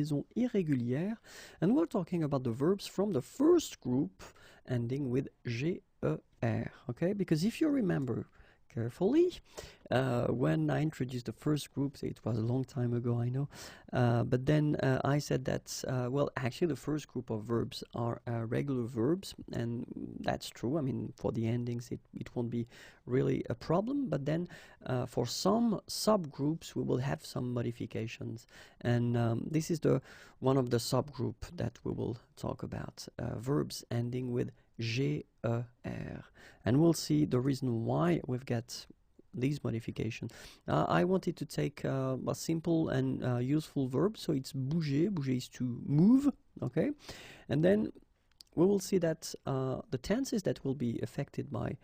conjugaisons irrégulières. And we're talking about the verbs from the first group ending with GER. Okay, because if you remember carefully, when I introduced the first group, it was a long time ago, I know, but then I said that, well, actually the first group of verbs are regular verbs, and that's true. I mean, for the endings, it won't be really a problem, but then for some subgroups, we will have some modifications, and this is one of the subgroup that we will talk about, verbs ending with GER, and we'll see the reason why we've got these modifications. I wanted to take a simple and useful verb, so it's bouger. Bouger is to move, okay? And then we will see that the tenses that will be affected by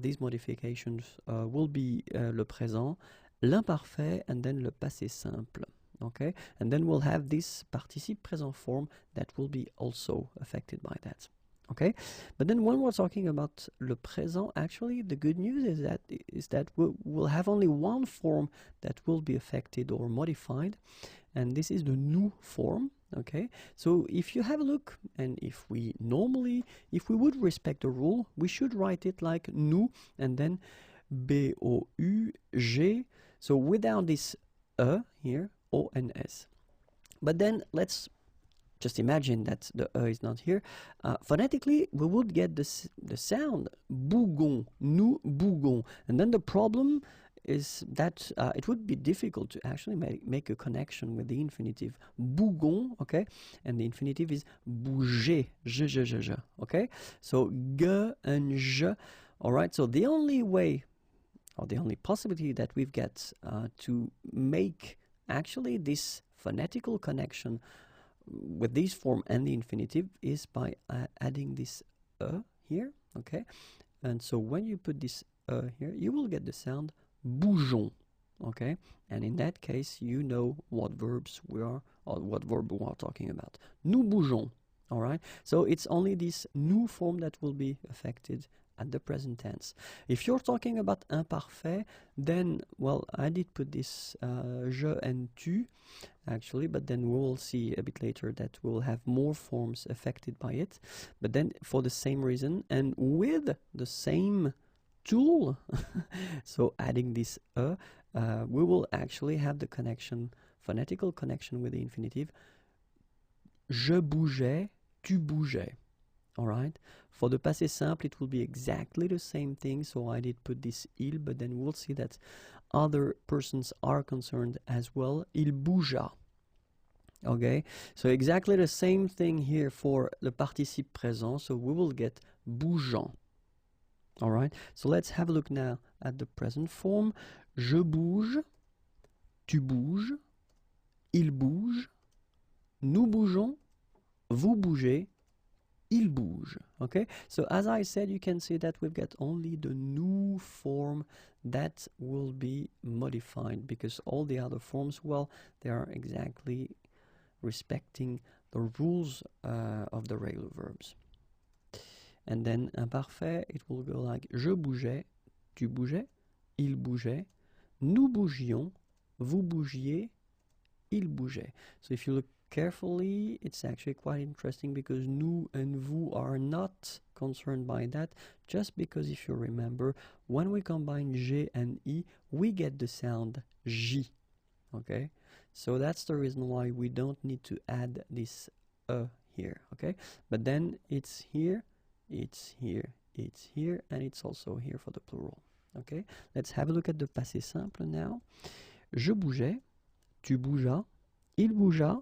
these modifications will be le présent, l'imparfait, and then le passé simple. Okay, and then we'll have this participe présent form that will be also affected by that. Okay, but then when we're talking about le présent, actually the good news is that we'll have only one form that will be affected or modified, and this is the nous form. Okay, so if you have a look, and if we would respect the rule, we should write it like nous and then B-O-U-G, so without this E here, O and S. But then let's just imagine that the E is not here. Phonetically, we would get the sound bougon, nous bougon. And then the problem is that it would be difficult to actually make a connection with the infinitive bougon, okay? And the infinitive is bouger, je, okay? So ge and je, all right? So the only way, or the only possibility that we've got to make actually this phonetical connection with this form and the infinitive is by adding this here, okay? And so when you put this here, you will get the sound bougeons, okay? And in that case, you know what verbs we are, or what verb we are talking about. Nous bougeons, all right? So it's only this nous form that will be affected at the present tense. If you're talking about imparfait, then, well, I did put this je and tu, actually, but then we will see a bit later that we'll have more forms affected by it, but then for the same reason and with the same tool, so adding this we will actually have the connection, phonetical connection with the infinitive, je bougeais, tu bougeais. All right. For the passé simple, it will be exactly the same thing. So I did put this il, but then we'll see that other persons are concerned as well. Il bougea. Okay. So exactly the same thing here for the participe présent. So we will get bougeant. All right. So let's have a look now at the present form. Je bouge, tu bouges, il bouge, nous bougeons, vous bougez, il bouge. Okay, so as I said, you can see that we've got only the nous form that will be modified, because all the other forms, well, they are exactly respecting the rules of the regular verbs. And then imparfait, it will go like je bougeais, tu bougeais, il bougeait, nous bougions, vous bougiez, il bougeait. So if you look carefully, it's actually quite interesting, because nous and vous are not concerned by that, just because if you remember, when we combine G and I, we get the sound J. Okay, so that's the reason why we don't need to add this here. Okay, but then it's here, it's here, it's here, and it's also here for the plural. Okay, let's have a look at the passé simple now. Je bougeais, tu bougeas, il bougea,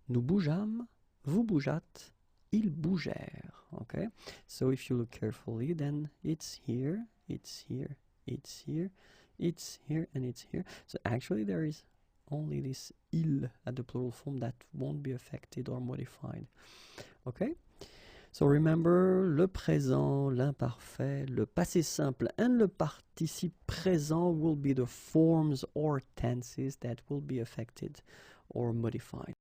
nous bougeâmes, vous bougeâtes, ils bougèrent. Okay, so if you look carefully, then it's here, it's here, it's here, it's here, and it's here. So actually there is only this il at the plural form that won't be affected or modified. Okay, so remember, le présent, l'imparfait, le passé simple, and le participe présent will be the forms or tenses that will be affected or modified.